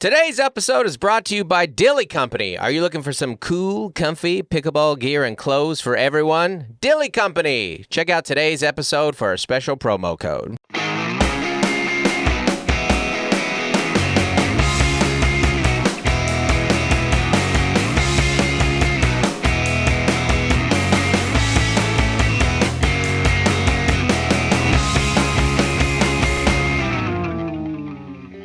Today's episode is brought to you by Dilly Company. Are you looking for some cool, comfy pickleball gear and clothes for everyone? Dilly Company. Check out today's episode for a special promo code.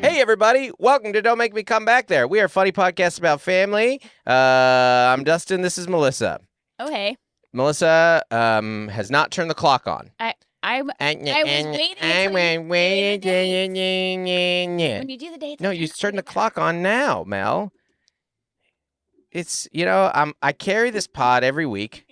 Hey everybody, welcome to Don't Make Me Come Back There. We are a funny podcast about family. I'm Dustin, this is Melissa. Oh, hey. Melissa has not turned the clock on. I was waiting when you do the dates. No, you turn the clock on now, Mel. It's, I carry this pod every week.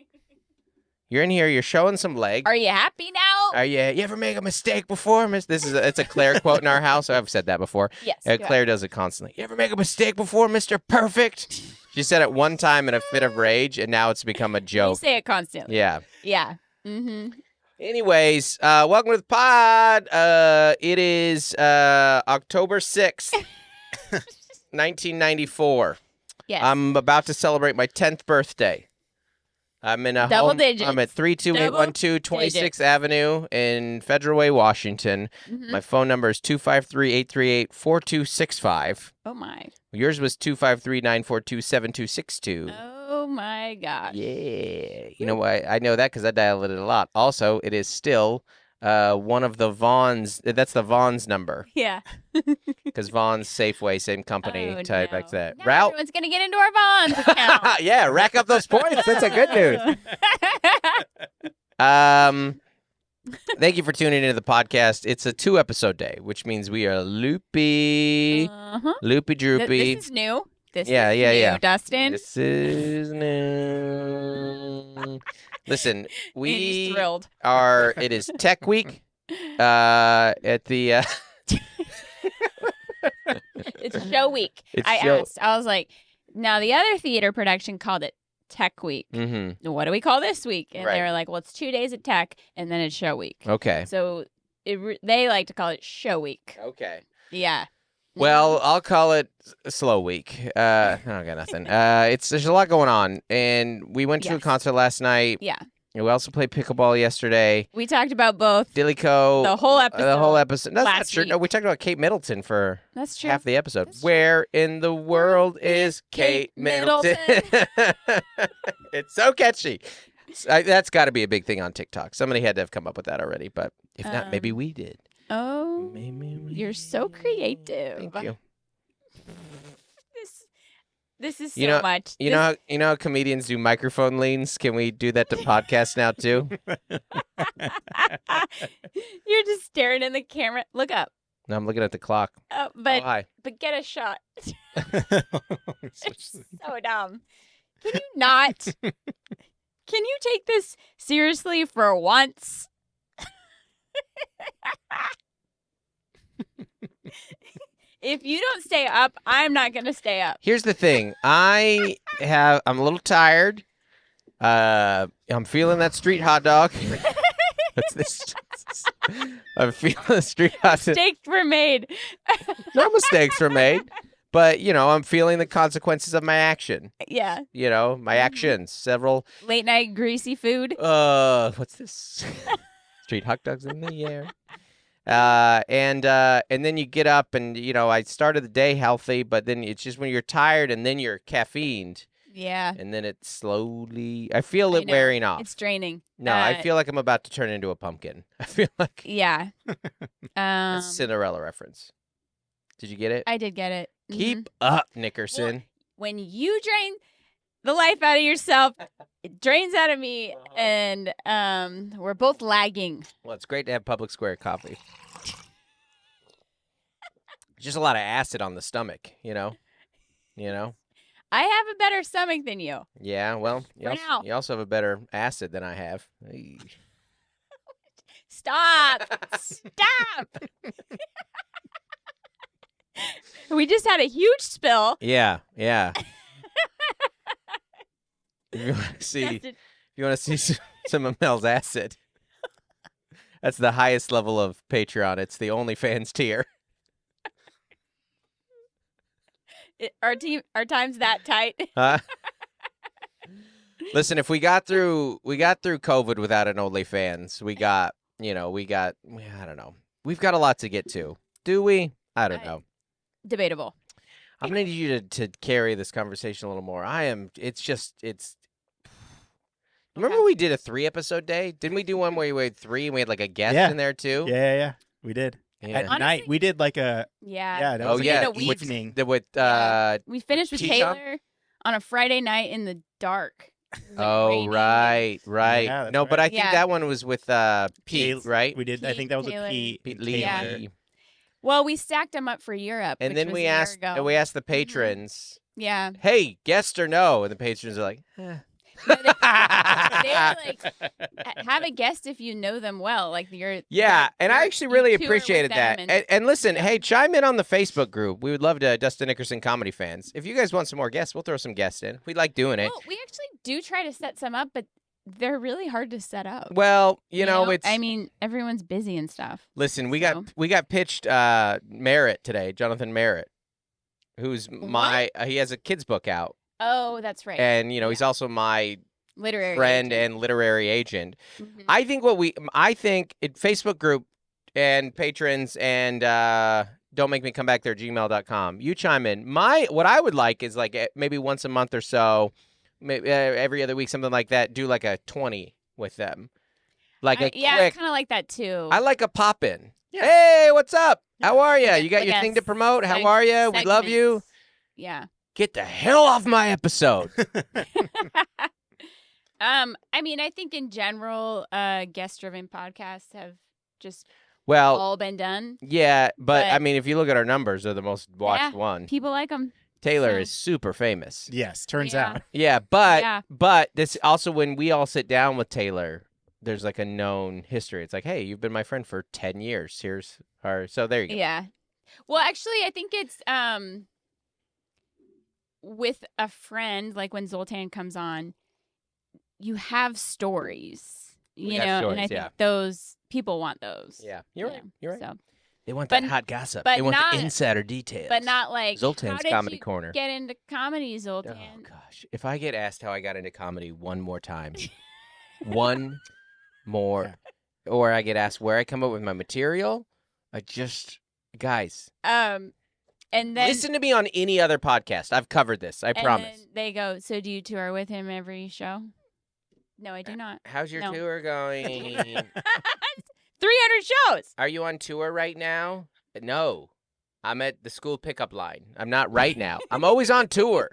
You're in here, you're showing some legs. Are you happy now? You ever make a mistake before, Miss? It's a Claire quote in our house. I've said that before. Yes. Claire does it constantly. You ever make a mistake before, Mr. Perfect? She said it one time in a fit of rage, and now it's become a joke. You say it constantly. Yeah. Yeah. Mm-hmm. Anyways, welcome to the pod. It is October 6th, 1994. Yes. I'm about to celebrate my 10th birthday. I'm in a Double home. digits. I'm at 32812 26th Avenue in Federal Way, Washington. Mm-hmm. My phone number is 253-838-4265. Oh, my. Yours was 253-942-7262. Oh, my gosh. Yeah. You know why? I know that because I dialed it a lot. Also, it is still one of the Vaughn's. That's the Vaughn's number. Yeah. Because Vaughn's, Safeway, same company, type like that. Now Route. everyone's going to get into our Vaughn's account. Yeah, rack up those points. That's a good news. Thank you for tuning into the podcast. It's a 2-episode day, which means we are loopy, loopy droopy. This is new. This Yeah, is yeah, new, yeah. Dustin. This is new. Listen, He's we thrilled. are. It is Tech Week. At the. It's show week. I asked. I was like, now the other theater production called it Tech Week. Mm-hmm. What do we call this week? And Right. they were like, well, it's 2 days at Tech, and then it's show week. Okay. So they like to call it show week. Okay. Yeah. Well, I'll call it a slow week. I don't got nothing. There's a lot going on, and we went to a Yes. concert last night. Yeah. And we also played pickleball yesterday. We talked about both. Dillyco. The whole episode. The whole episode. That's not last true. week. No, we talked about Kate Middleton for That's true. half the episode. That's true. Where in the world is Kate Middleton? It's so catchy. That's got to be a big thing on TikTok. Somebody had to have come up with that already, but if not, maybe we did. Oh, Maybe we you're so creative. Thank you. This is so much. You know how comedians do microphone leans? Can we do that to podcasts now too? You're just staring in the camera. Look up. No, I'm looking at the clock. But hi. get a shot. So dumb. Can you not? Can you take this seriously for once? If you don't stay up, I'm not going to stay up. Here's the thing. I'm a little tired. I'm feeling that street hot dog. What's this? I'm feeling the street hot dog. Mistakes were made. No mistakes were made. But, I'm feeling the consequences of my action. Yeah. My actions. Several. Late night greasy food. What's this? Street hot dogs in the air. And then you get up and, I started the day healthy, but then it's just when you're tired and then you're caffeined. Yeah. And then it slowly, I feel it wearing off. It's draining. No, I feel like I'm about to turn into a pumpkin. I feel like. Yeah. That's a Cinderella reference. Did you get it? I did get it. Keep up, Nickerson. Well, when you drain the life out of yourself, it drains out of me, and we're both lagging. Well, it's great to have Public Square coffee. Just a lot of acid on the stomach, you know? I have a better stomach than you. Yeah, well, you also have a better acid than I have. Hey. Stop. Stop. We just had a huge spill. Yeah. If you want to see some of Mel's acid, that's the highest level of Patreon. It's the OnlyFans tier. Our time's that tight. Huh? Listen, if we got through COVID without an OnlyFans, I don't know. We've got a lot to get to. Do we? I don't know. Debatable. I'm going to need you to carry this conversation a little more. Remember we did a 3-episode day? Didn't we do one where we had 3 and we had like a guest in there too? Yeah. We did. Yeah. At Honestly, night, we did like a that was yeah, an evening. we finished with T-Shop? Taylor on a Friday night in the dark. It was, like, Oh, raining. right. Yeah, that's No, but right. I think Yeah. that one was with Pete, right? We did. I think that was Taylor. a Pete. Pete Lee. Yeah. Well, we stacked them up for Europe, And which then was we a year asked ago. the patrons, Yeah. "Hey, guest or no?" And the patrons are like, But they were like, have a guest if you know them well. Like Yeah, and I actually really you tour with appreciated that. them And listen, hey, chime in on the Facebook group. We would love to, Dustin Nickerson comedy fans. If you guys want some more guests, we'll throw some guests in. We'd like doing it. Well, we actually do try to set some up, but they're really hard to set up. Well, you know, it's. I mean, everyone's busy and stuff. Listen, we so. got pitched Merritt today, Jonathan Merritt, who's he has a kids book out, Oh, that's right. and he's also my Literary friend agent. and literary agent. Mhm. I think Facebook group and patrons and don't make me come back there gmail.com. You chime in. What I would like is like maybe once a month or so, maybe every other week, something like that. Do like a 20 with them, like a yeah, quick. kind of like that too. I like a pop in. Yeah. Hey, what's up? How are you? You got Like your a thing to promote? How are you? We love you. segments. Yeah. Get the hell off my episode. I mean, I think in general, guest-driven podcasts have just Well, all been done. yeah, but I But- mean, if you look at our numbers, they're the most watched Yeah. one. People like them. Taylor so- is super famous. Yes, turns Yeah. out. Yeah, Yeah. but this also when we all sit down with Taylor, there's like a known history. It's like, hey, you've been my friend for 10 years. Here's our so there you go. Yeah. Well, actually, I think it's with a friend, like when Zoltan comes on, you have stories, We you got know, stories, and I think yeah. those people want those. Yeah, you're right. You're right. So, They want But- that hot gossip. but They want not- the insider details. but not like Zoltan's how did Comedy you Corner. get into comedy, Oh Zoltan? gosh, if I get asked how I got into comedy one more time, one more, or I get asked where I come up with my material, guys, And then listen to me on any other podcast. I've covered this. I and promise. then they go, so do you tour with him every show? No, I do not. How's your No. tour going? 300 shows. Are you on tour right now? No. I'm at the school pickup line. I'm not right now. I'm always on tour.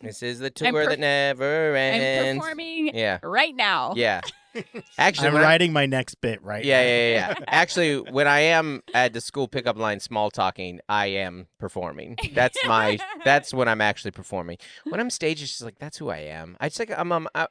This is the tour that never I'm ends. performing Yeah. right now. Yeah. Actually, I'm when I- writing my next bit right Yeah, now. yeah. Actually, when I am at the school pickup line small talking, I am performing. That's when I'm actually performing. When I'm stage, it's just like that's who I am. It's like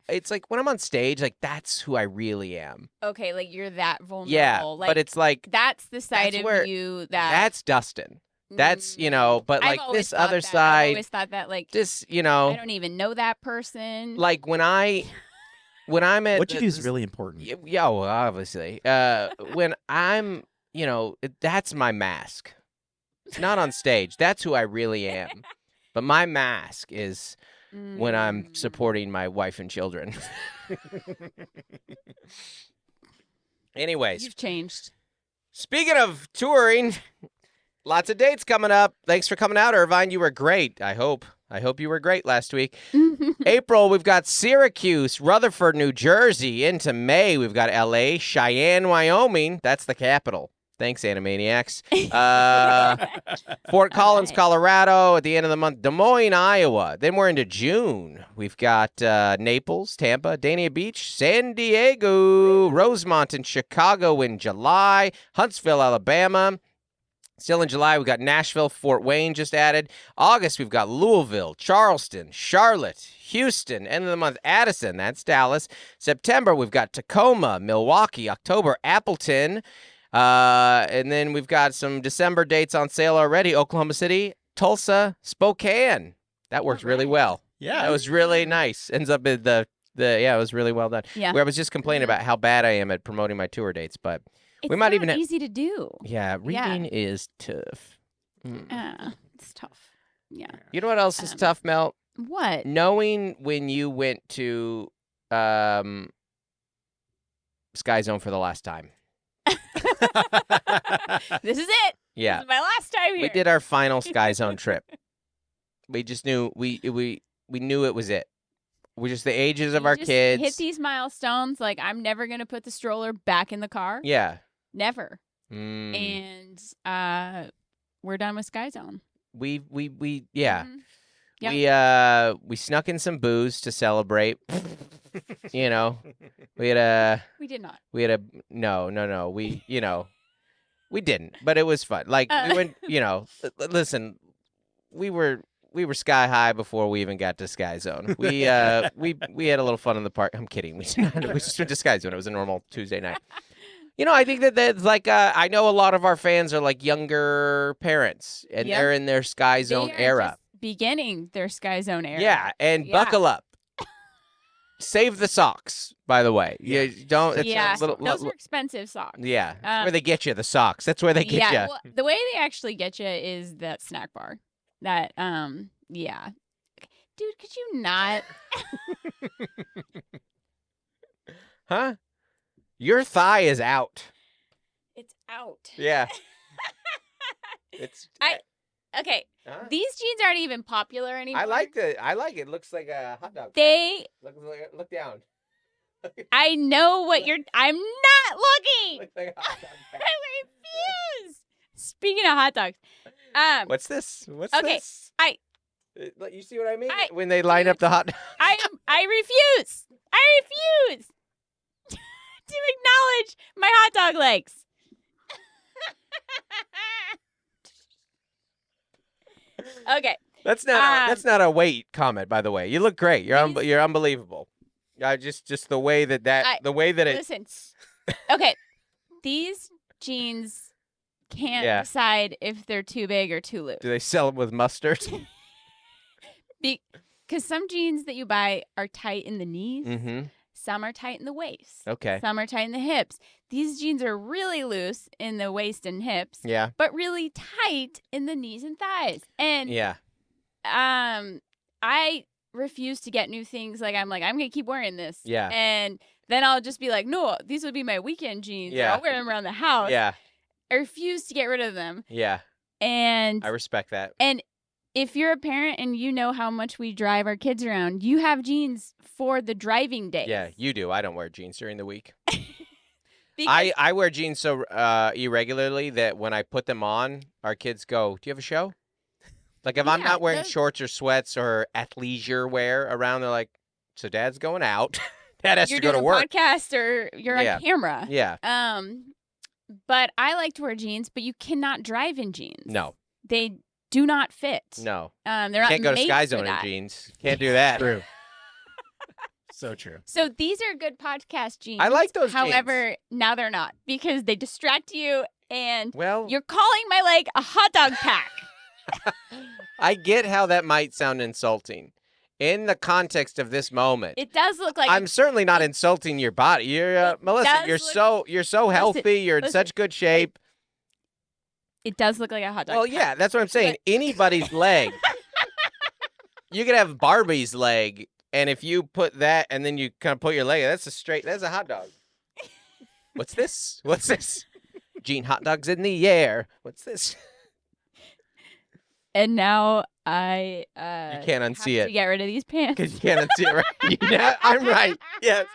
it's like when I'm on stage, like that's who I really am. Okay, like you're that vulnerable. Yeah, like, but it's like that's the side that's of where- you that's Dustin. That's but I've like always this thought other that. I've side, always thought that like this I don't even know that person. like when I'm at What you do is really important. Yeah, well, obviously. When I'm, that's my mask. Not on stage. That's who I really am. But my mask is when I'm supporting my wife and children. Anyways, You've changed. speaking of touring, lots of dates coming up. Thanks for coming out, Irvine. You were great. I hope you were great last week. April, we've got Syracuse, Rutherford, New Jersey. Into May, we've got L.A., Cheyenne, Wyoming. That's the capital. Thanks, Animaniacs. Fort Collins, right. Colorado. At the end of the month, Des Moines, Iowa. Then we're into June. We've got Naples, Tampa, Dania Beach, San Diego, Rosemont, and Chicago in July. Huntsville, Alabama. Still in July, we've got Nashville, Fort Wayne just added. August, we've got Louisville, Charleston, Charlotte, Houston. End of the month, Addison, that's Dallas. September, we've got Tacoma, Milwaukee. October, Appleton. And then we've got some December dates on sale already. Oklahoma City, Tulsa, Spokane. That worked really well. Yeah. That was really nice. Ends up in it was really well done. Yeah. Where I was just complaining about how bad I am at promoting my tour dates, but It's we might not even easy to do. yeah, reading is tough. It's It's tough. Yeah. You know what else is tough, Mel? What? Knowing when you went to Skyzone for the last time. This is it. Yeah. This is my last time here. We did our final Skyzone trip. We just knew we knew it was it. We're just the ages of You our just kids. hit these milestones. Like, I'm never going to put the stroller back in the car. Yeah. Never. Mm. And we're done with Skyzone. We yeah. Mhm. Yep. We snuck in some booze to celebrate. You know, we had We did not. no. We didn't, but it was fun. Like we went, listen, we were sky high before we even got to Skyzone. We had a little fun in the park. I'm kidding. We just went to Skyzone. It was a normal Tuesday night. I think that's like I know a lot of our fans are like younger parents, and Yep. they're in their Skyzone They are era. just beginning their Skyzone era. Yeah, and Yeah. buckle up. Save the socks, by the way. Yeah. You don't. It's Yeah. a little, Those are expensive socks. yeah, that's where Um, they get you. The socks. That's where they get you. Yeah. Well, the way they actually get you is that snack bar. That yeah. Dude, could you not? Huh? Your thigh is out. It's out. Yeah. It's. Okay. Huh? These jeans aren't even popular anymore. I like it. Looks like a hot dog. They. Look down. I know what you're. I'm not looking. Looks like a hot dog. I refuse. Speaking of hot dogs, What's this? What's Okay, this? I- You see what I mean? I- When they line up the hot. I refuse. I refuse to acknowledge my hot dog legs. Okay. That's not a weight comment, by the way. You look great. These- You're unbelievable. Just the way that the way that it. Listen. Okay. These jeans can't Yeah. decide if they're too big or too loose. Do they sell them with mustard? Because some jeans that you buy are tight in the knees. Mm-hmm. Some are tight in the waist. Okay. Some are tight in the hips. These jeans are really loose in the waist and hips, Yeah. but really tight in the knees and thighs. And Yeah. I refuse to get new things. I'm gonna keep wearing this. Yeah. And then I'll just be like, no, these would be my weekend jeans. Yeah. Or I'll wear them around the house. Yeah. I refuse to get rid of them. Yeah. And I respect that. if you're a parent and you know how much we drive our kids around, you have jeans for the driving days. Yeah, you do. I don't wear jeans during the week. Because I wear jeans so irregularly that when I put them on, our kids go, "Do you have a show?" Like if I'm Yeah, not wearing those- shorts or sweats or athleisure wear around, they're like, "So Dad's going out. Dad has you're to go doing to a work." podcast or you're Yeah. on camera. Yeah. But I like to wear jeans, but you cannot drive in jeans. No. They do not fit. No. They're not Can't go to made for Skyzone in that. jeans. Can't do that. True. So true. So these are good podcast jeans. I like those jeans. However, now they're not because they distract you and Well, you're calling my leg a hot dog pack. I get how that might sound insulting. In the context of this moment, It does look like I'm certainly not insulting your body. You're Melissa. does You're so healthy. You're in listen, such good shape. it does look like a hot dog Well, pack. yeah, that's what I'm saying. Anybody's leg. You could have Barbie's leg, and if you put that, and then you kind of put your leg, that's a hot dog. What's this? What's this? Gene hot dogs in the air. What's this? And now I You can't have unsee to it get rid of these pants. because you can't unsee it. Right? I'm right. Yes,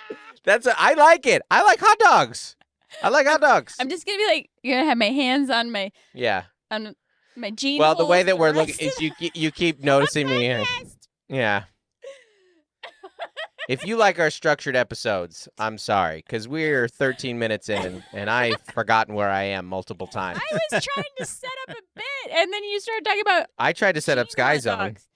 I like it. I like hot dogs. I like hot dogs. I'm just gonna be like, you're gonna have my hands on my Yeah. jean. Well, the way holes that for we're the looking rest is of you keep noticing the me. podcast. Yeah. If you like our structured episodes, I'm sorry, because we're 13 minutes in, and I've forgotten where I am multiple times. I was trying to set up a bit, and then you started talking about I tried to set up jean hot Skyzone, dogs.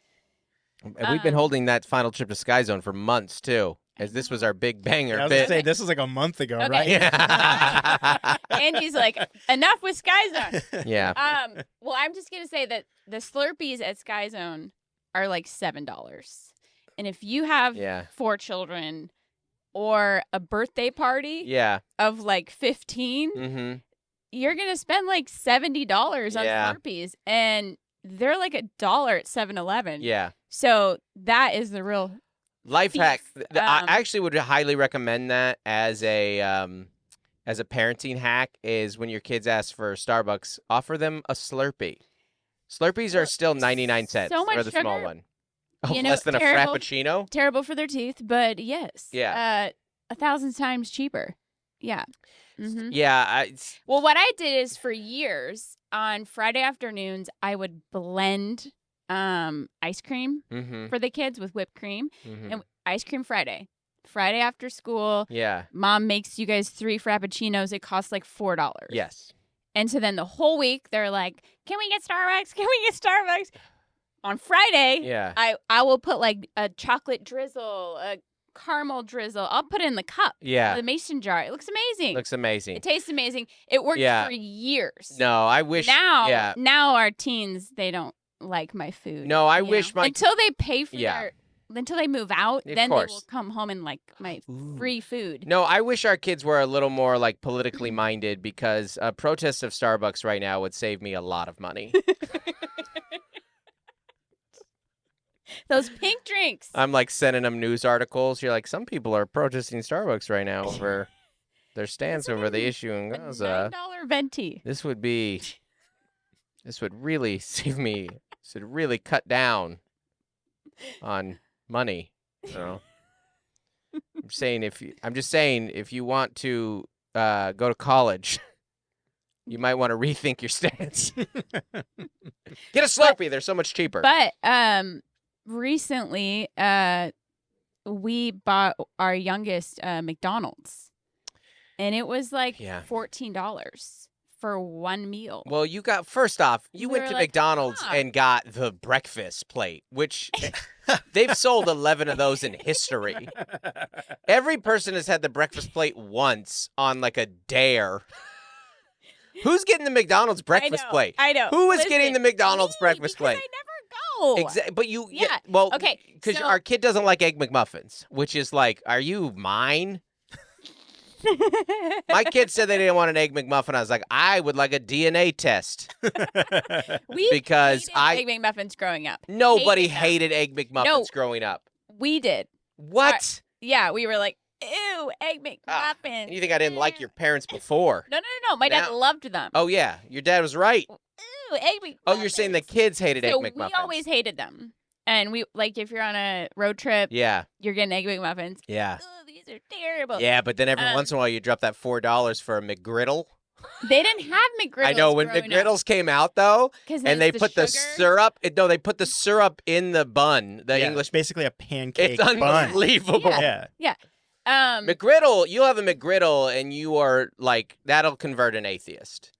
and we've been holding that final trip to Skyzone for months, too, as this was our big banger I was gonna bit. say this was like a month ago, Okay. right? Yeah. Andy's like, enough with Skyzone. Yeah. Well, I'm just gonna say that the Slurpees at Skyzone are like $7, and if you have Yeah. 4 children or a birthday party Yeah. of like 15, Mm-hmm. you're gonna spend like $70 on Yeah. Slurpees, and they're like $1 at 7-Eleven. Yeah. So that is the real Life hack. feast. I actually would highly recommend that as a parenting hack is when your kids ask for Starbucks, offer them a Slurpee. Slurpees are still 99 cents so much for the small sugar. one. Oh, You know, less than terrible- a Frappuccino? terrible for their teeth, but yes. Yeah. 1,000 times cheaper. Yeah. Mm-hmm. Yeah. Well, what I did is for years on Friday afternoons, I would blend ice cream Mm-hmm. for the kids with whipped cream Mm-hmm. and ice cream Friday. Friday after school, Yeah. Mom makes you guys 3 Frappuccinos. It costs like $4. Yes. And so then the whole week they're like, "Can we get Starbucks? Can we get Starbucks?" On Friday, Yeah. I will put like a chocolate drizzle, a caramel drizzle. I'll put it in the cup, Yeah. the mason jar. It looks amazing. Looks amazing. It tastes amazing. It worked Yeah. for years. No, I wish. Now, Yeah. now our teens, they don't like my food. No, I you wish know? my. until they pay for Yeah. their, until they move out, Of then they will course. come home and like my Ooh. free food. No, I wish our kids were a little more like politically minded because a protest of Starbucks right now would save me a lot of money. Those pink drinks. I'm like sending them news articles. You're like, some people are protesting Starbucks right now over their stance over the issue in a Gaza. $9 venti. This would really save me. This would really cut down on money. You know? I'm just saying if you want to go to college, you might want to rethink your stance. Get a Slurpee. They're so much cheaper. But recently, we bought our youngest McDonald's, and it was like Yeah. $14 for one meal. Well, first off, you We went were to like, McDonald's huh. and got the breakfast plate, which they've sold 11 of those in history. Every person has had the breakfast plate once on like a dare. Who's getting the McDonald's breakfast plate? I know. Who is Listen, getting the McDonald's me, breakfast because plate? I never go. Exactly. But you, Yeah. well, Okay, because so- our kid doesn't like Egg McMuffins, which is like, are you mine? My kids said they didn't want an Egg McMuffin. I was like, I would like a DNA test. We Because hated Egg McMuffins growing up. Nobody Hated them. hated Egg McMuffins No. growing up. We did. What? Yeah, we were like, ew, Egg McMuffins. And you think I didn't like your parents before? No. My dad Now- loved them. Oh, yeah. Your dad was right. Ew, Egg McMuffins. Oh, you're saying the kids hated So Egg McMuffins. we always hated them. And we, like, if you're on a road trip, Yeah. you're getting Egg McMuffins. Yeah. Oh, these are terrible. Yeah, but then every Um, once in a while you drop that $4 for a McGriddle. They didn't have McGriddles. I know when McGriddles came out though, and they put the syrup. No, they put the syrup in the bun. The Yeah, English. basically a pancake It's bun. unbelievable. Yeah. McGriddle, you'll have a McGriddle, and you are like that'll convert an atheist.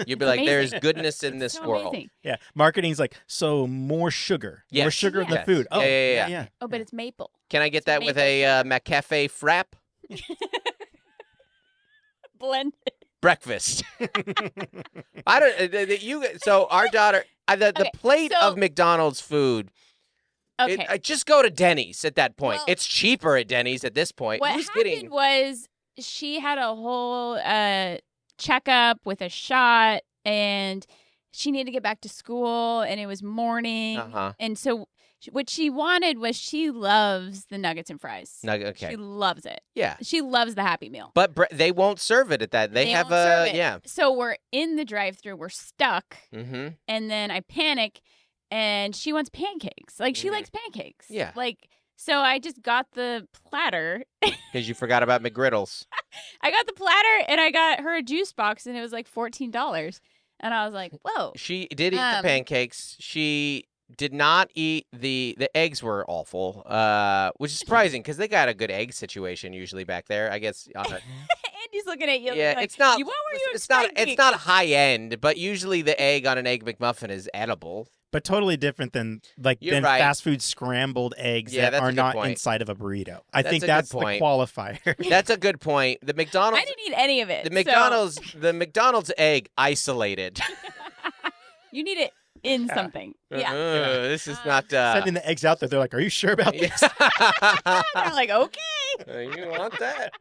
You'll be like, amazing. "There's goodness in this so world." amazing. Yeah. Marketing's like, so more sugar. More Yes. sugar in the Yes. food. Oh, Yeah. Oh, but it's maple. Can I get It's that with maple a McCafe frap Blended. breakfast? I don't. So our daughter, the Okay, plate so- of McDonald's food. Okay. I just go to Denny's at that point. Well- It's cheaper at Denny's at this point. What Who's happened getting? was she had a whole checkup with a shot, and she needed to get back to school, and it was morning. Uh-huh. And so what she wanted was she loves the nuggets and fries. Okay. She loves it. Yeah. She loves the Happy Meal. But they won't serve it at that. They have won't serve it. yeah. So we're in the drive-thru. We're stuck. Mm-hmm. And then I panic, and she wants pancakes. Like, she Mhm. likes pancakes. Yeah. Like, so I just got the platter. Because you forgot about McGriddles. I got the platter, and I got her a juice box, and it was like $14. And I was like, whoa. She did eat the pancakes. She did not eat the eggs were awful, which is surprising because they got a good egg situation usually back there. I guess. Andy's looking at you. Yeah, like, it's not. What were you It's not. expecting?" It's not high end, but usually the egg on an Egg McMuffin is edible. But totally different than You're right. fast food scrambled eggs Yeah, that that's a are good not point. inside of a burrito. I That's think a good that's the point. qualifier. That's a good point. The McDonald's. I didn't eat any of it. The so McDonald's egg isolated. you need it in something. Yeah. This is not. Sending the eggs out there, they're like, "Are you sure about this?" They're like, okay. You want that?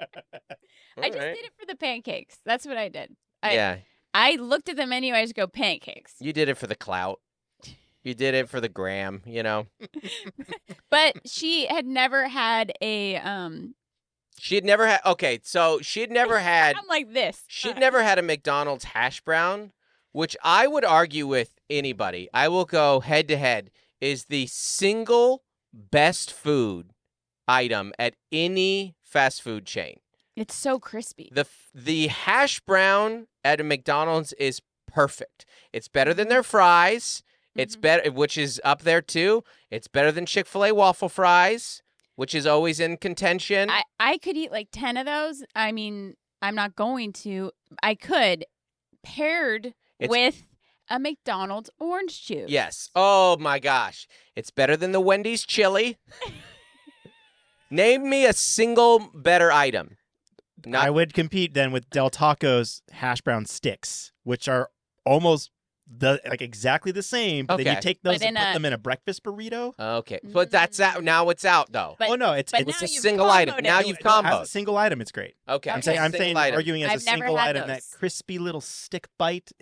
I just did it for the pancakes. That's what I did. Yeah, I looked at the menu. I just go pancakes. you did it for the clout. You did it for the gram, you know. But she had never had a She had never had. Okay, so she had never had. I'm like this. She'd never had a McDonald's hash brown, which I would argue with anybody. I will go head to head. Is the single best food item at any fast food chain. It's so crispy. The hash brown at a McDonald's is perfect. It's better than their fries. It's better, which is up there too. It's better than Chick-fil-A waffle fries, which is always in contention. I could eat like 10 of those. I mean, I'm not going to. I could, paired with a McDonald's orange juice. Yes. Oh my gosh. It's better than the Wendy's chili. Name me a single better item. I would compete then with Del Taco's hash brown sticks, which are almost exactly the same. But then Okay. you take those But and put them in a breakfast burrito. Okay. But that's out. Now it's out though. But- Oh no, it's but It's now a you've single item. comboed it. Now no, you've no, as a comboed. single item. It's great. Okay. I'm Okay. saying Single item. arguing as I've a never single had item, that those. crispy little stick bite.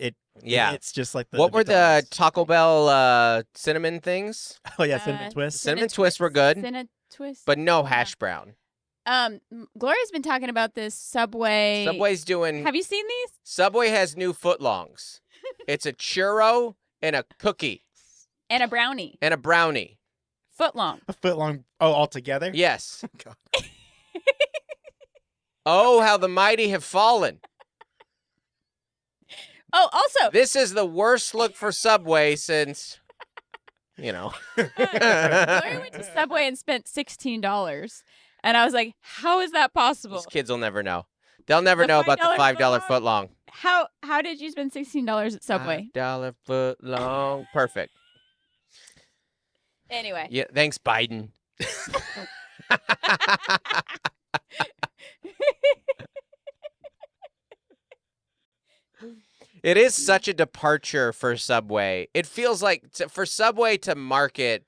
Yeah. It's just like the. What were the McDonald's. Taco Bell cinnamon things? Oh yeah, cinnamon twist. Cinnamon twists were good. Cinnamon twist. But no hash brown. Gloria's been talking about this Subway. Subway's doing. Have you seen these? Subway has new footlongs. It's a churro and a cookie And a brownie. and a brownie. Footlong. A foot long. Oh, all together. Yes. God. Oh, how the mighty have fallen. Oh, also, This is the worst look for Subway since, Gloria went to Subway and spent $16. And I was like, how is that possible? These kids will never know. They'll never The know about the $5 $5 footlong? foot long. How did you spend $16 at Subway? $5 foot long. Perfect. Anyway. Yeah. Thanks, Biden. It is such a departure for Subway. It feels like for Subway to market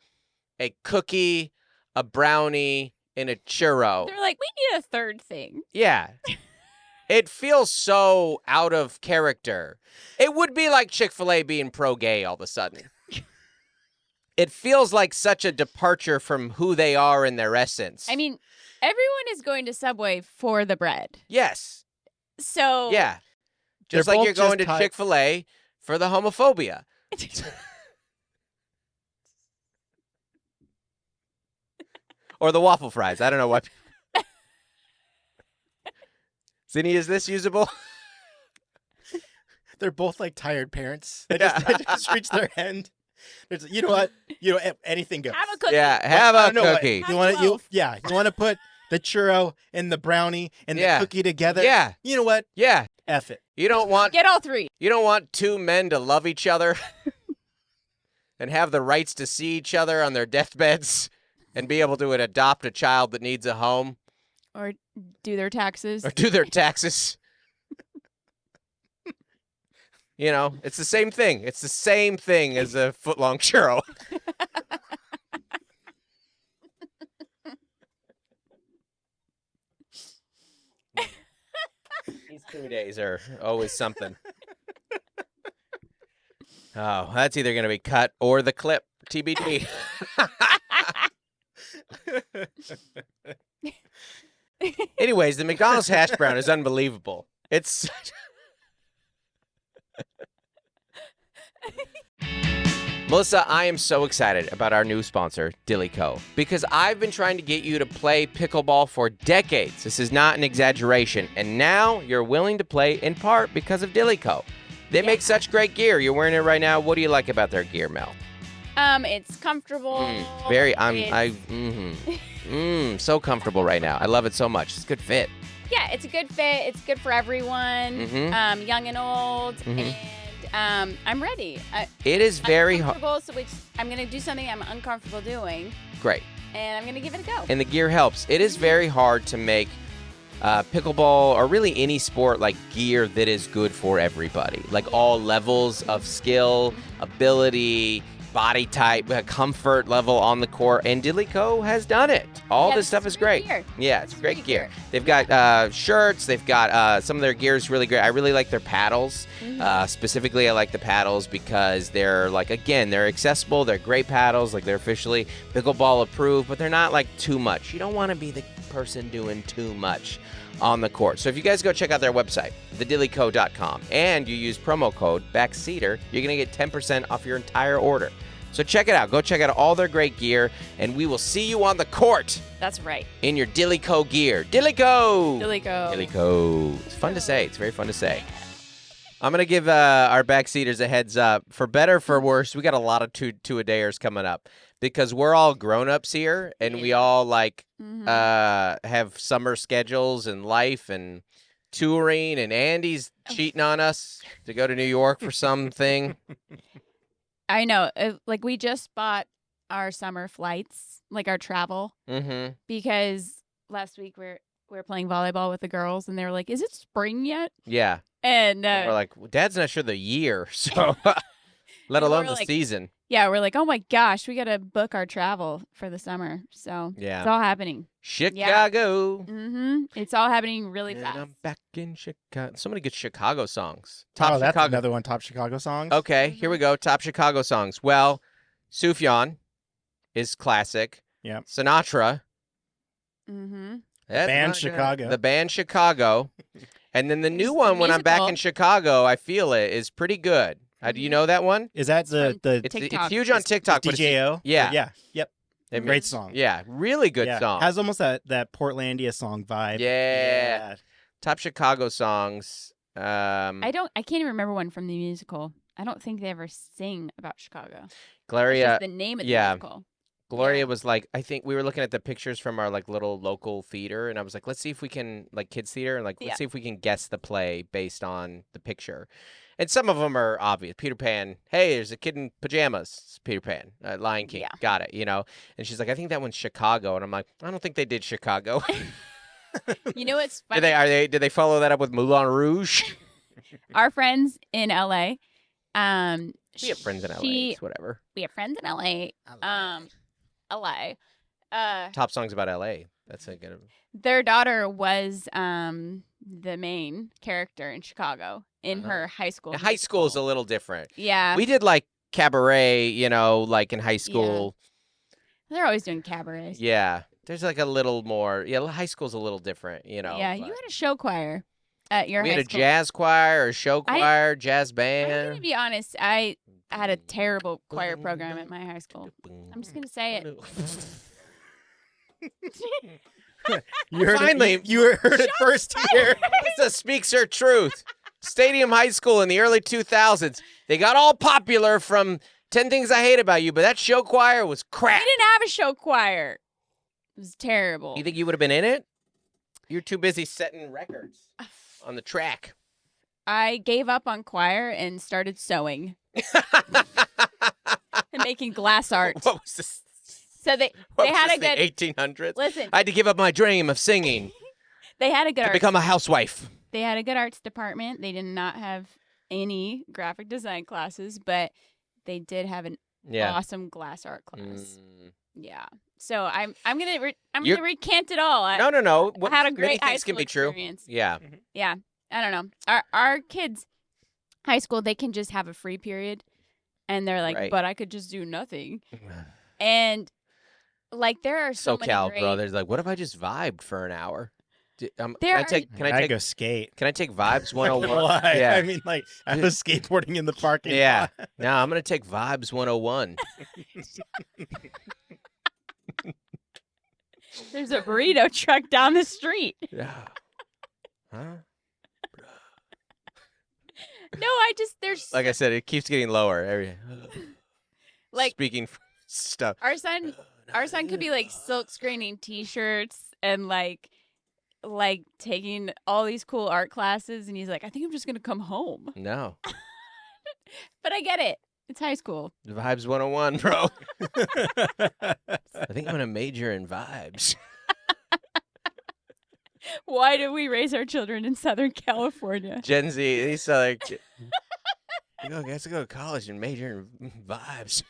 a cookie, a brownie, and a churro. They're like, we need a third thing. Yeah. It feels so out of character. It would be like Chick-fil-A being pro-gay all of a sudden. It feels like such a departure from who they are in their essence. I mean, everyone is going to Subway for the bread. Yes. So Yeah. Just They're like both you're going just to Chick-fil-A for the homophobia. Or the waffle fries. I don't know what. Zinni, is this usable? They're both like tired parents. They Yeah. just reach their end. There's, you know what? Anything goes. have a cookie. Yeah, have I a don't know what- cookie. Have You want to? 12. You want to put the churro and the brownie and Yeah. the cookie together. Yeah. You know what? Yeah. F it. You don't want Get all three. two men to love each other and have the rights to see each other on their deathbeds and be able to adopt a child that needs a home Or do their taxes. or do their taxes. You know, it's the same thing. It's the same thing as a footlong churro. These 2 days are always something. Oh, that's either going to be cut or the clip. TBD. Anyways, the McDonald's hash brown is unbelievable. It's Melissa, I am so excited about our new sponsor, Dillyco, because I've been trying to get you to play pickleball for decades. This is not an exaggeration. And now you're willing to play in part because of Dillyco. They make such great gear. You're wearing it right now. What do you like about their gear, Mel? It's comfortable. So comfortable right now. I love it so much. It's a good fit. Yeah, it's a good fit. It's good for everyone, Mhm. young and old, Mhm. and I'm ready. It is very hard. uncomfortable, so I'm gonna do something I'm uncomfortable doing, Great. and I'm gonna give it a go. And the gear helps. It is very hard to make pickleball or really any sport like gear that is good for everybody. Like all levels of skill, ability, body type, comfort level on the court. And Dillyco has done it. All Yeah, this stuff is great. Gear. Yeah, it's This is great great gear. They've got shirts. They've got some of their gear is really great. I really like their paddles. Specifically, I like the paddles because they're they're accessible. They're great paddles. Like they're officially pickleball approved, but they're not like too much. You don't want to be the person doing too much on the court. So if you guys go check out their website, thedillyco.com, and you use promo code backseater, you're going to get 10% off your entire order. So check it out. Go check out all their great gear, and we will see you on the court That's right. in your Dillyco gear. Dillyco! Dillyco. Dillyco. It's fun to say. It's very fun to say. I'm going to give our backseaters a heads up. For better, for worse, we got a lot of two-a-dayers coming up because we're all grown-ups here, and we all have summer schedules and life and touring, and Andy's cheating on us to go to New York for something. I know. We just bought our summer flights, like our travel, because last week we were playing volleyball with the girls, and they were like, "Is it spring yet?" Yeah. And we're like, well, Dad's not sure the year, so let alone the season. Yeah, we're like, oh my gosh, we got to book our travel for the summer. So it's all happening. Chicago. It's all happening really And fast. I'm back in Chicago. So many good Chicago songs. That's Chicago. another one. Top Chicago songs. Okay, here we go. Top Chicago songs. Well, Sufjan is classic. Yeah. Sinatra. Band Chicago. The band Chicago. And then the new one, When I'm Back in Chicago, I Feel It, is pretty good. Do you know that one? Is that the It's huge on TikTok. But DJO? Yeah. Yep. Great song. Yeah, really good song. Has almost that Portlandia song vibe. Yeah. Top Chicago songs. I can't even remember one from the musical. I don't think they ever sing about Chicago. Gloria. That's just the name of the musical. Gloria was like, I think we were looking at the pictures from our little local theater, and I was like, let's see if we can, kids theater, and let's see if we can guess the play based on the picture. And some of them are obvious. Peter Pan. Hey, there's a kid in pajamas. It's Peter Pan. Lion King. Yeah. Got it. And she's like, I think that one's Chicago, and I'm like, I don't think they did Chicago. You know what's funny? Did they follow that up with Moulin Rouge? Our friends in LA. We have friends in LA. It's whatever. We have friends in LA. LA. Top songs about LA. That's a good. Their daughter was the main character in Chicago in her high school. High school is a little different. Yeah. We did cabaret, in high school. Yeah. They're always doing cabarets. Yeah. There's a little more. Yeah, high school's a little different, Yeah, you had a show choir at your high school. We had a jazz choir, a show choir, jazz band. I'm going to be honest. I had a terrible choir program at my high school. I'm just going to say it. You heard it first here. Lisa speaks her truth. Stadium High School in the early 2000s. They got all popular from 10 Things I Hate About You, but that show choir was crap. We didn't have a show choir. It was terrible. You think you would have been in it? You're too busy setting records on the track. I gave up on choir and started sewing and making glass art. What was this? So they had a good 1800s. Listen. I had to give up my dream of singing. They had a good to become a housewife. They had a good arts department. They did not have any graphic design classes, but they did have an awesome glass art class. Yeah. So I'm gonna recant it all. No. I had a great high things school can be true. experience. Yeah. Yeah. I don't know. Our kids, high school, they can just have a free period, and they're like, but I could just do nothing. And there are so many SoCal great... brothers like, what if I just vibed for an hour? Can I go skate? Can I take Vibes 101? Why? Yeah. I mean, I was skateboarding in the parking lot. Yeah. No, I'm gonna take Vibes 101. There's a burrito truck down the street. Yeah. Huh? No, there's like I said, it keeps getting lower. Speaking stuff. Our son could be silk screening T-shirts and taking all these cool art classes, and he's like, I think I'm just gonna come home. No. But I get it. It's high school. Vibes 101, bro. I think I'm gonna major in vibes. Why do we raise our children in Southern California? Gen Z, he's like, I guess I go to college and major in vibes.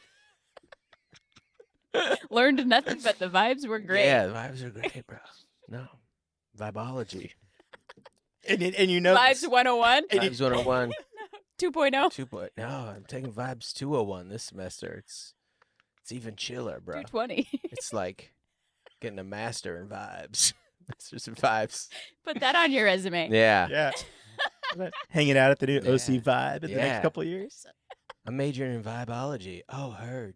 Learned nothing, but the vibes were great. Yeah, the vibes are great, bro. No, vibology. And you know Vibes 101? Vibes 101. 2.0? No, I'm taking Vibes 201 this semester. It's even chiller, bro. 220. It's like getting a master in vibes. Masters in vibes. Put that on your resume. Yeah. Yeah. Hanging out at the new Yeah. OC Vibe in the next couple of years. I'm majoring in vibology. Oh, heard.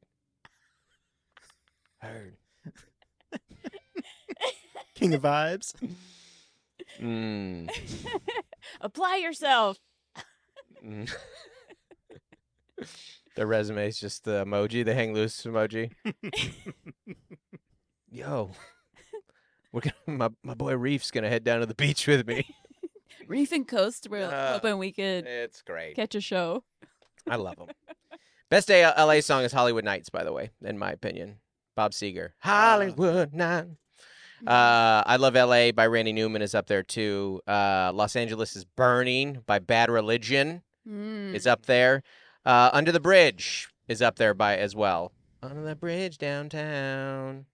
King of Vibes. Apply yourself. Their resume is just the emoji, the hang loose emoji. Yo, my boy Reef's gonna head down to the beach with me. Reef and Coast, we're hoping we could It's great. catch a show. I love them. Best LA song is Hollywood Nights, by the way, in my opinion. Bob Seger. Hollywood Nights. I Love LA by Randy Newman is up there too. Los Angeles is Burning by Bad Religion is up there. Under the Bridge is up there by as well. Under the Bridge downtown.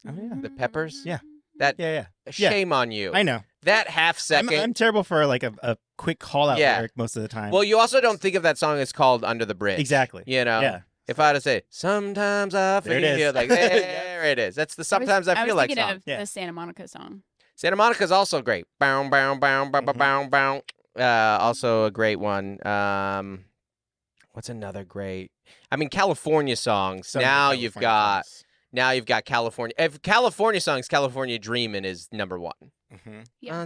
Oh yeah. The Peppers? Yeah. Yeah. Shame on you. I know. That half second. I'm terrible for like a quick call out lyric most of the time. Well, you also don't think of that song as called Under the Bridge. Exactly. You know? Yeah. If I had to say, sometimes I feel There it is. like, there it is. That's the sometimes I feel like thinking song. of the Santa Monica song. Santa Monica's also great. Bow, bow, bow, bow, bow, bow, bow. Also a great one. What's another great? I mean, California songs. Some Now California you've got songs. California. If California songs, California Dreamin' is number one. Mm-hmm. Yeah.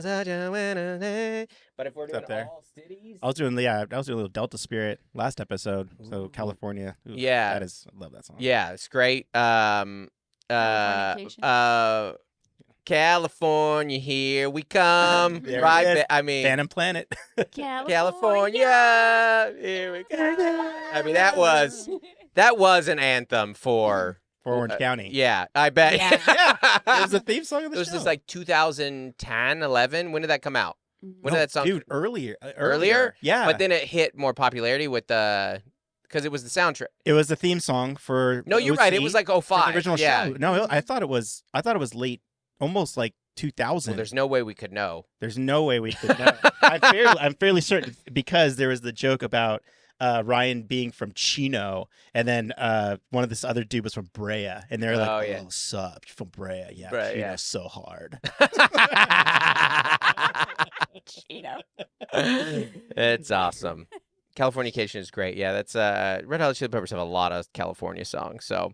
But if we're doing up there. all cities, I was doing a little Delta Spirit last episode. So California. Ooh, Yeah. I love that song. yeah, it's great. Californication. California, here we come. There it Right, is. I mean, Phantom Planet. California, here we go. I mean, that was an anthem for Orange County. Yeah, I bet. Yeah. It was the theme song of the It was show. just like 2010, 11. When did that come out? When did that song? Dude, earlier. Earlier? Yeah. But then it hit more popularity with the because it was the soundtrack. It was the theme song for. No, you're right. It was like for 05. the original yeah. show. No, I thought it was late, almost like 2000. Well, there's no way we could know. There's no way we could know. I'm fairly certain because there was the joke about Ryan being from Chino, and then one of this other dude was from Brea, and they're like, Oh, yeah. sup, you're from Brea, yeah, Brea, Chino's yeah. so hard. Chino. It's awesome. Californication is great. Yeah, that's Red Hot Chili Peppers have a lot of California songs. So,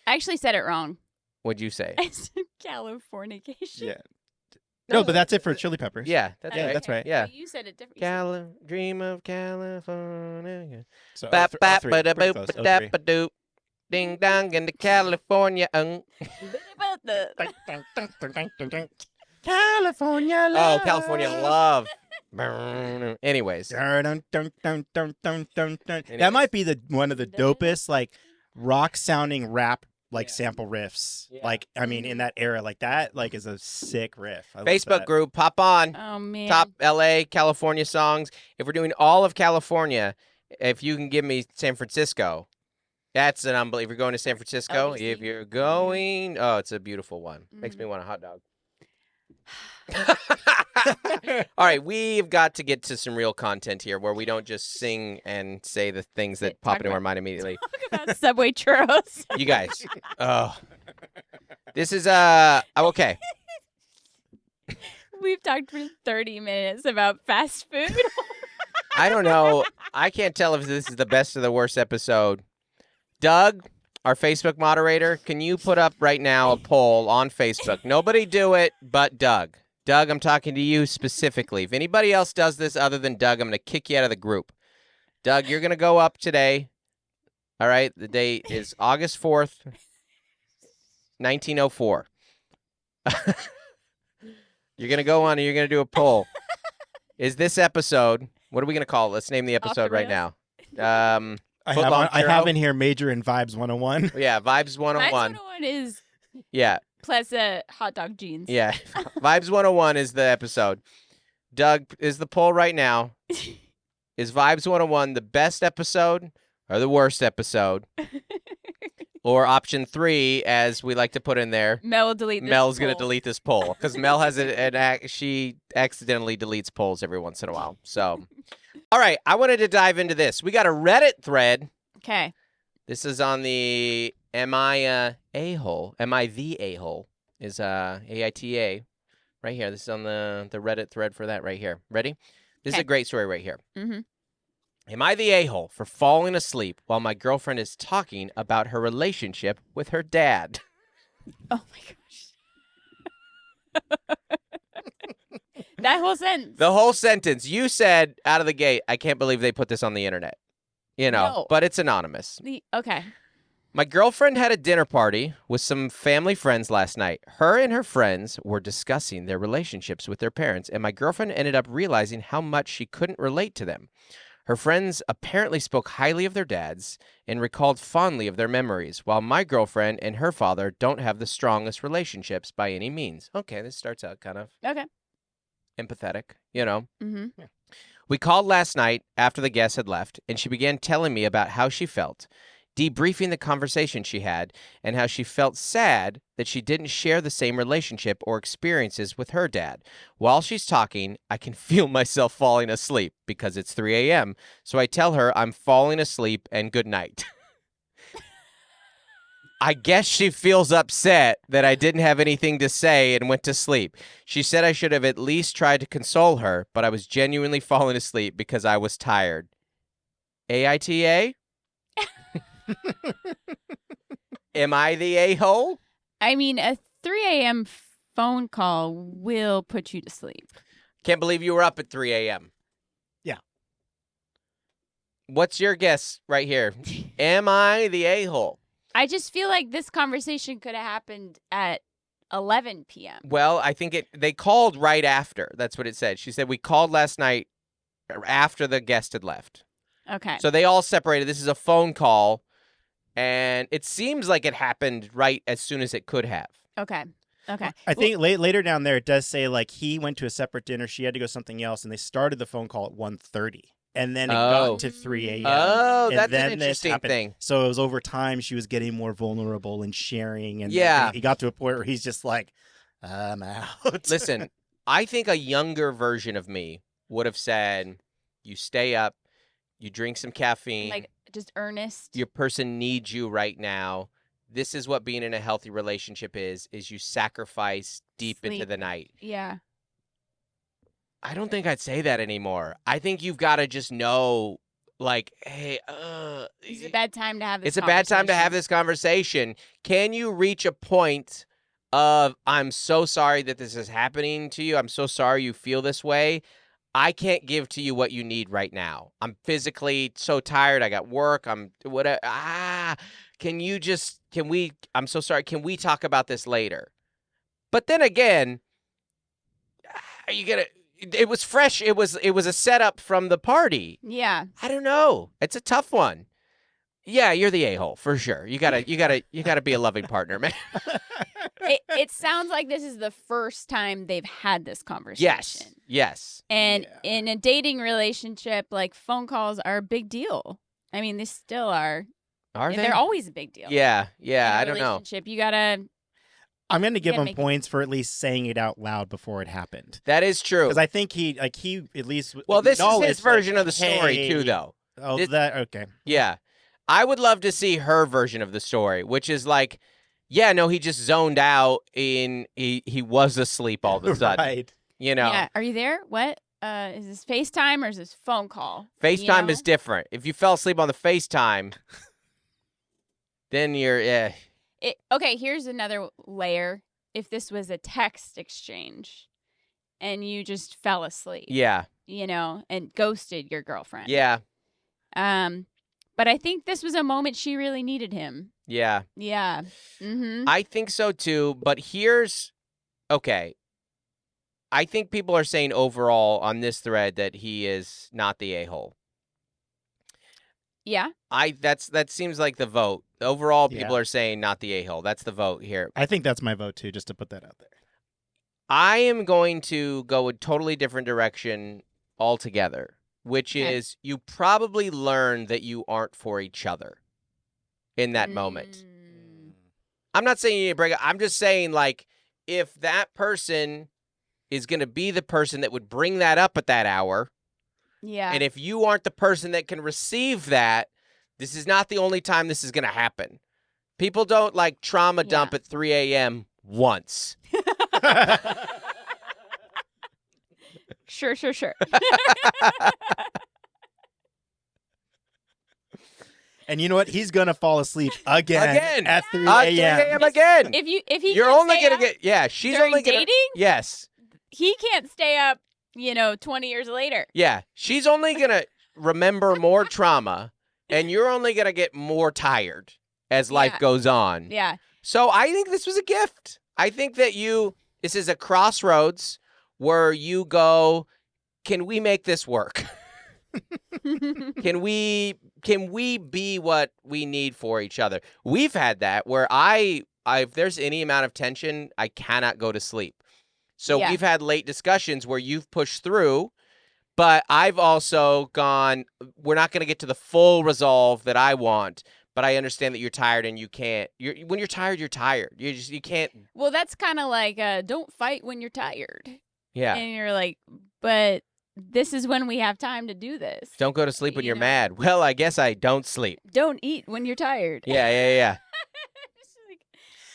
I actually said it wrong. what'd you say? I said Californication. Yeah. No, but that's it for Chili Peppers. Yeah, that's Yeah, right. that's right. Yeah. So you said it different. Dream of California. So Bap all bap three, ba da pretty boop close, ba da 03. ba doop. Ding dong into California. California Oh, love. California love. Anyways, Dun, dun, dun, dun, dun, dun, dun. That might be one of the dopest like rock sounding rap like sample riffs. Yeah. Like I mean in that era like that like is a sick riff. I love Facebook that. group, pop on. Oh, man. Top LA, California songs. If we're doing all of California, if you can give me San Francisco, that's an unbelievable. If you're going to San Francisco, Obviously. if you're going, oh, it's a beautiful one. Makes me want a hot dog. All right, we've got to get to some real content here where we don't just sing and say the things that pop Talk into our about- mind immediately. Talk about Subway churros. You guys, oh, this is okay. We've talked for 30 minutes about fast food. I don't know. I can't tell if this is the best or the worst episode. Doug, our Facebook moderator, can you put up right now a poll on Facebook? Nobody do it but Doug. Doug, I'm talking to you specifically. If anybody else does this other than Doug, I'm going to kick you out of the group. Doug, you're going to go up today. All right? The date is August 4th, 1904. You're going to go on and you're going to do a poll. Is this episode, what are we going to call it? Let's name the episode right now. I Footlong have churro. in here Major and Vibes 101. Yeah, Vibes 101. 101 is Yeah, plus hot dog jeans. yeah. Vibes 101 is the episode. Doug, is the poll right now. Is Vibes 101 the best episode or the worst episode? Or option 3, as we like to put in there, Mel will delete this Mel's going to poll. delete this poll because Mel has she accidentally deletes polls every once in a while. So, all right, I wanted to dive into this. We got a Reddit thread. Okay. This is on the Am I a-hole? Am I the a-hole? Is AITA right here. This is on the Reddit thread for that right here. Ready? This is a great story right here. Mm-hmm. Am I the a-hole for falling asleep while my girlfriend is talking about her relationship with her dad? Oh my gosh. That whole sentence. The whole sentence. You said out of the gate, I can't believe they put this on the internet. No. But it's anonymous. Okay. My girlfriend had a dinner party with some family friends last night. Her and her friends were discussing their relationships with their parents, and my girlfriend ended up realizing how much she couldn't relate to them. Her friends apparently spoke highly of their dads and recalled fondly of their memories, while my girlfriend and her father don't have the strongest relationships by any means. Okay, this starts out kind of empathetic, Mm-hmm. Yeah. We called last night after the guests had left, and she began telling me about how she felt, debriefing the conversation she had, and how she felt sad that she didn't share the same relationship or experiences with her dad. While she's talking, I can feel myself falling asleep because it's 3 a.m., so I tell her I'm falling asleep and good night. I guess she feels upset that I didn't have anything to say and went to sleep. She said I should have at least tried to console her, but I was genuinely falling asleep because I was tired. AITA? Am I the a-hole? I mean, a 3 a.m. phone call will put you to sleep. Can't believe you were up at 3 a.m. Yeah. What's your guess right here? Am I the a-hole? I just feel like this conversation could have happened at 11 p.m. Well, I think they called right after. That's what it said. She said, we called last night after the guest had left. Okay. So they all separated. This is a phone call, and it seems like it happened right as soon as it could have. Okay. I think later down there it does say like he went to a separate dinner, she had to go something else, and they started the phone call at 1:30. And then it got to 3 a.m. Oh, and that's then an this interesting happened. thing. So it was over time she was getting more vulnerable and sharing. And Yeah. he got to a point where he's just like, I'm out. Listen, I think a younger version of me would have said, you stay up, you drink some caffeine. Like just earnest. Your person needs you right now. This is what being in a healthy relationship is you sacrifice deep into Sleep. the night. Yeah. I don't think I'd say that anymore. I think you've got to just know, like, hey, It's a bad time to have this It's a bad time to have this conversation. Can you reach a point of, I'm so sorry that this is happening to you. I'm so sorry you feel this way. I can't give to you what you need right now. I'm physically so tired. I got work. I'm whatever. I'm so sorry. Can we talk about this later? But then again, are you going to, it was fresh. It was a setup from the party. Yeah. I don't know. It's a tough one. Yeah, you're the a-hole for sure. You gotta be a loving partner, man. It sounds like this is the first time they've had this conversation. Yes. And in a dating relationship, like phone calls are a big deal. I mean, they still are. Are they? They're always a big deal. Yeah. In a I don't know. relationship, you gotta. I'm going to give him make points for at least saying it out loud before it happened. That is true. Because I think he at least. Well, this is his acknowledged, version like, of the story hey. too, though. Oh, okay. Yeah. I would love to see her version of the story, which is like, yeah, no, he just zoned out and he was asleep all of a sudden. Right. Yeah. Are you there? What? Is this FaceTime or is this phone call? FaceTime is different. If you fell asleep on the FaceTime, then you're Okay, here's another layer. If this was a text exchange and you just fell asleep. Yeah. And ghosted your girlfriend. Yeah. But I think this was a moment she really needed him. Yeah. Yeah. Mm-hmm. I think so too, but okay. I think people are saying overall on this thread that he is not the a-hole. Yeah. That seems like the vote. Overall, people Yeah. are saying not the a-hole. That's the vote here. I think that's my vote too, just to put that out there. I am going to go a totally different direction altogether, which is you probably learn that you aren't for each other in that moment. I'm not saying you need to break up. I'm just saying, like, if that person is going to be the person that would bring that up at that hour, and if you aren't the person that can receive that, this is not the only time this is going to happen. People don't, like, trauma dump at 3 a.m. once. Sure. And you know what? He's gonna fall asleep again at 3 3 a.m. a.m. again. If he You're can't only stay gonna up get she's during only gonna dating, yes. He can't stay up, 20 years later. Yeah, she's only gonna remember more trauma, and you're only gonna get more tired as life goes on. Yeah. So I think this was a gift. I think that this is a crossroads where you go, can we make this work? Can we be what we need for each other? We've had that where if there's any amount of tension, I cannot go to sleep. So we've had late discussions where you've pushed through, but I've also gone, we're not going to get to the full resolve that I want, but I understand that you're tired and you can't. When you're tired, you're tired. You can't. Well, that's kind of like don't fight when you're tired. Yeah. And you're like, but this is when we have time to do this. Don't go to sleep when you're mad. Well, I guess I don't sleep. Don't eat when you're tired. Yeah.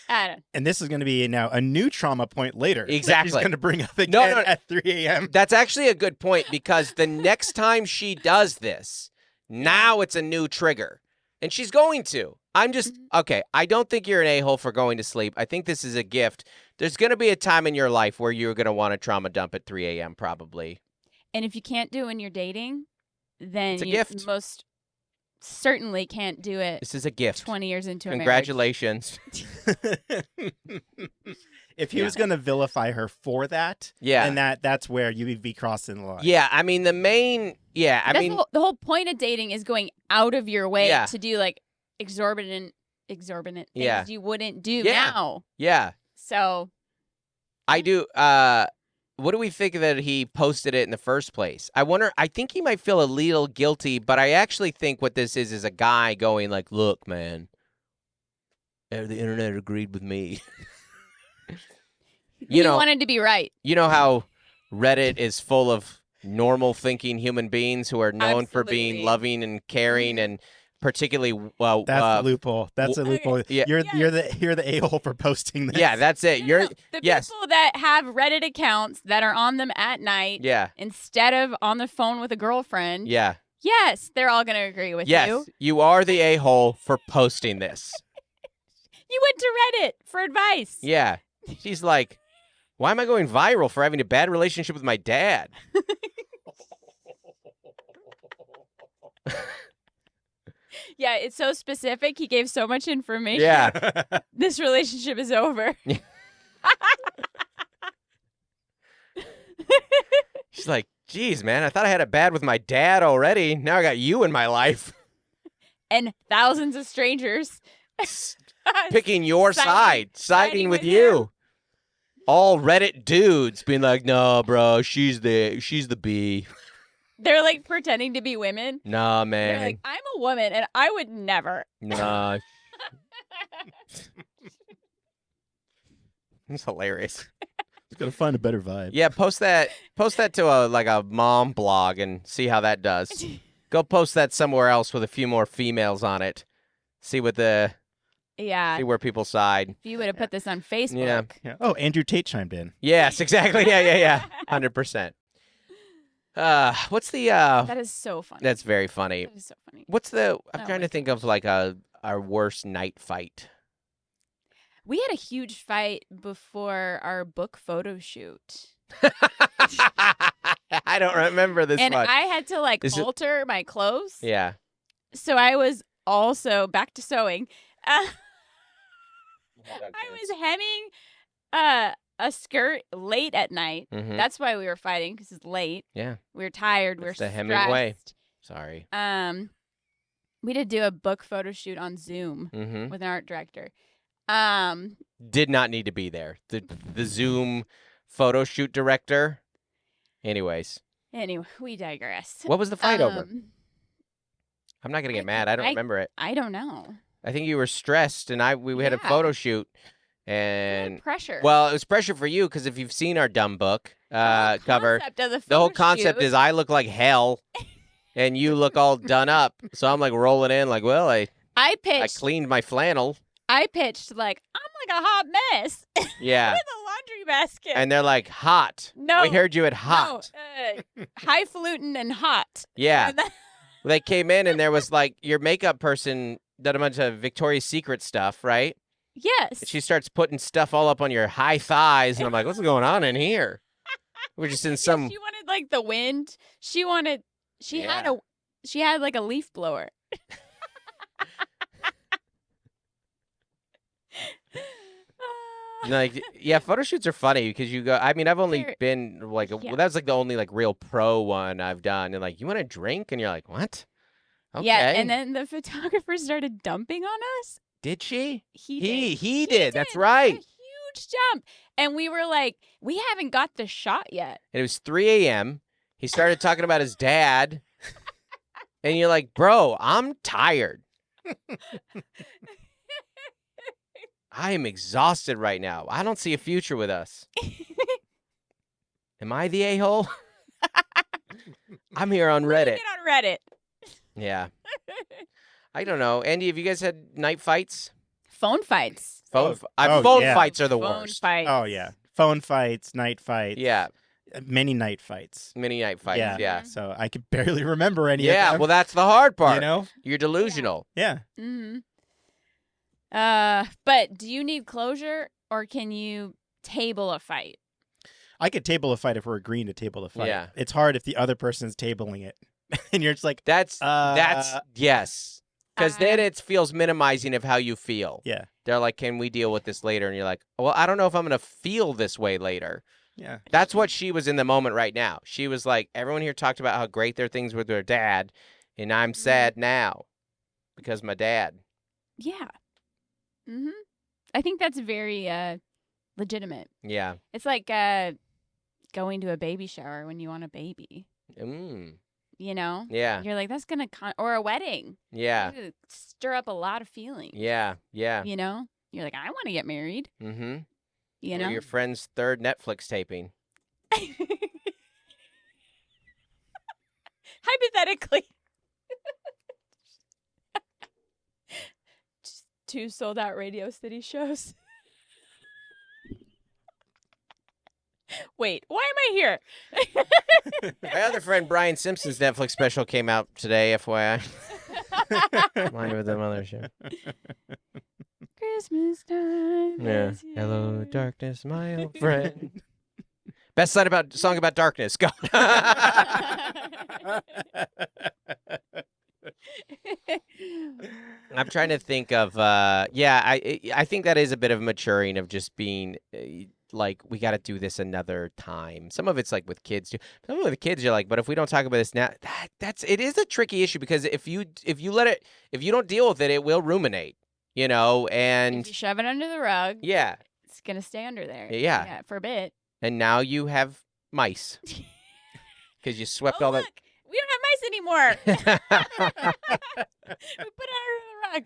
I don't know. And this is going to be now a new trauma point later. Exactly. That he's going to bring up again at 3 a.m. That's actually a good point because the next time she does this, now it's a new trigger. And she's going to. I'm just, okay, I don't think you're an a-hole for going to sleep. I think this is a gift. There's going to be a time in your life where you're going to want to trauma dump at 3 a.m. probably. And if you can't do it when you're dating, then it's a you gift. Most certainly can't do it. This is a gift. 20 years into Congratulations. If he was going to vilify her for that, and that's where you would be crossing the line. Yeah, I mean, the whole point of dating is going out of your way to do like exorbitant things you wouldn't do now. Yeah. So I do. What do we think that he posted it in the first place? I think he might feel a little guilty, but I actually think what this is a guy going like, look, man, the internet agreed with me. He wanted to be right. You know how Reddit is full of normal thinking human beings who are known for being loving and caring and particularly well. That's the loophole. That's a loophole. Yeah. You're the a-hole for posting this. Yeah, that's it. The people that have Reddit accounts that are on them at night. Yeah. Instead of on the phone with a girlfriend. Yeah. Yes, they're all gonna agree with you. Yes, you are the a-hole for posting this. You went to Reddit for advice. Yeah. She's like, why am I going viral for having a bad relationship with my dad? Yeah, it's so specific. He gave so much information. Yeah. This relationship is over. She's like, geez, man, I thought I had it bad with my dad already. Now I got you in my life. And thousands of strangers. Picking your side, siding with you. All Reddit dudes being like, no, bro, she's the B. They're like pretending to be women. Nah, man. They're like, I'm a woman and I would never. Nah. It's hilarious. He's gonna find a better vibe. Yeah, post that to a mom blog and see how that does. Go post that somewhere else with a few more females on it. See what see where people side. If you would have put this on Facebook. Yeah. Oh, Andrew Tate chimed in. Yes, exactly. Yeah. 100%. What's the That is so funny. That's very funny. That is so funny. I'm trying to think of like our worst night fight. We had a huge fight before our book photo shoot. I don't remember this and much. I had to alter my clothes. Yeah. So I was also back to sewing. I was hemming a skirt late at night. Mm-hmm. That's why we were fighting, because it's late. Yeah. We were tired. We were the stressed. Hemingway. Sorry. We did do a book photo shoot on Zoom with an art director. Did not need to be there. The Zoom photo shoot director. Anyway, we digress. What was the fight over? I'm not gonna get mad. I don't remember it. I don't know. I think you were stressed, and we had a photo shoot, and pressure. Well, it was pressure for you because if you've seen our dumb book cover, the whole concept is I look like hell, and you look all done up. So I'm like rolling in, like, well, I cleaned my flannel. I pitched like I'm like a hot mess. Yeah. With a laundry basket. And they're like, hot. No. We heard you at hot. No, highfalutin and hot. Yeah. They came in and there was like your makeup person did a bunch of Victoria's Secret stuff, right? Yes. And she starts putting stuff all up on your high thighs. And I'm like, what's going on in here? We're just in some. She wanted like the wind. She had like a leaf blower. Like, yeah, photo shoots are funny because you go. I mean, I've only been like, well, that was like the only like real pro one I've done. And like, you want a drink? And you're like, what? Okay. Yeah, and then the photographer started dumping on us. Did she? He did. That's right. A huge jump. And we were like, we haven't got the shot yet. And it was 3 a.m. He started talking about his dad. And you're like, bro, I'm tired. I am exhausted right now. I don't see a future with us. Am I the a-hole? I'm here on Reddit. Get on Reddit. Yeah. I don't know. Andy, have you guys had night fights? Phone fights. Phone yeah. fights are the Phone worst. fights. Oh, yeah. Phone fights, night fights. Yeah. Many night fights. Many night fights, yeah. So I could barely remember any of them. Yeah, well, that's the hard part. You know? You're delusional. Yeah. Mm-hmm. But do you need closure or can you table a fight? I could table a fight if we're agreeing to table the fight. Yeah. It's hard if the other person's tabling it. And you're just like, That's yes. Because then it feels minimizing of how you feel. Yeah. They're like, can we deal with this later? And you're like, well, I don't know if I'm going to feel this way later. Yeah. That's what she was in the moment right now. She was like, everyone here talked about how great their things with their dad, and I'm sad now because my dad. Yeah. Mm-hmm. I think that's very legitimate. Yeah. It's like going to a baby shower when you want a baby. You know? Yeah. You're like, that's going to or a wedding. Yeah. It's stir up a lot of feelings. Yeah. Yeah. You know? You're like, I want to get married. Mm-hmm. You or know? your friend's third Netflix taping. Hypothetically. Just 2 sold out Radio City shows. Wait, why am I here? My other friend Brian Simpson's Netflix special came out today, FYI. Mine with the mothership. Christmas time. Yeah. Hello, darkness, my old friend. Best song about darkness. Go. I'm trying to think of. I think that is a bit of maturing of just being. Like, we got to do this another time. Some of it's like with kids too. Some of the kids you're like, but if we don't talk about this now, it is a tricky issue because if you don't deal with it, it will ruminate, you know, and if you shove it under the rug, yeah, it's going to stay under there. Yeah. For a bit. And now you have mice because you swept all look, that. We don't have mice anymore. We put it under the rug.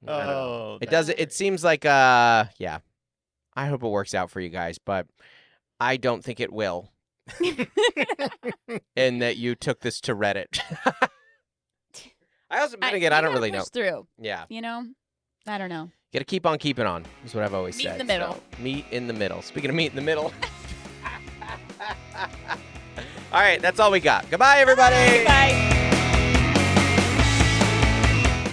Oh, it does. It seems like, yeah. I hope it works out for you guys, but I don't think it will. And that you took this to Reddit. I also, then again, I don't really know. Through. Yeah. You know, I don't know. You got to keep on keeping on. Is what I've always said. Meet in the middle. So, meet in the middle. Speaking of meet in the middle. All right, that's all we got. Goodbye, everybody. Bye.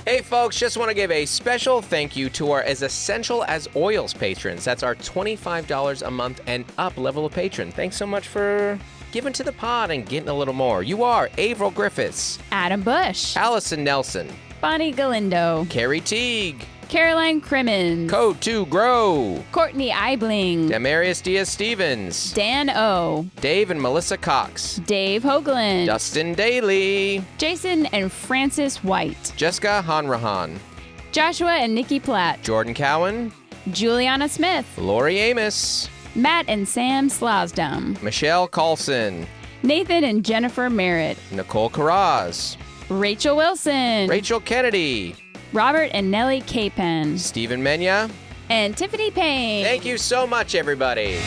Hey, folks, just want to give a special thank you to our As Essential as Oils patrons. That's our $25 a month and up level of patron. Thanks so much for giving to the pod and getting a little more. You are Avril Griffiths, Adam Bush, Allison Nelson, Bonnie Galindo, Carrie Teague, Caroline Crimmins, Code 2 Grow, Courtney Eibling, Demarius Diaz-Stevens, Dan O, Dave and Melissa Cox, Dave Hoagland, Dustin Daly, Jason and Francis White, Jessica Hanrahan, Joshua and Nikki Platt, Jordan Cowan, Juliana Smith, Lori Amos, Matt and Sam Slosdom, Michelle Carlson, Nathan and Jennifer Merritt, Nicole Carraz, Rachel Wilson. Rachel Kennedy. Robert and Nellie Capen. Stephen Menya. And Tiffany Payne. Thank you so much, everybody.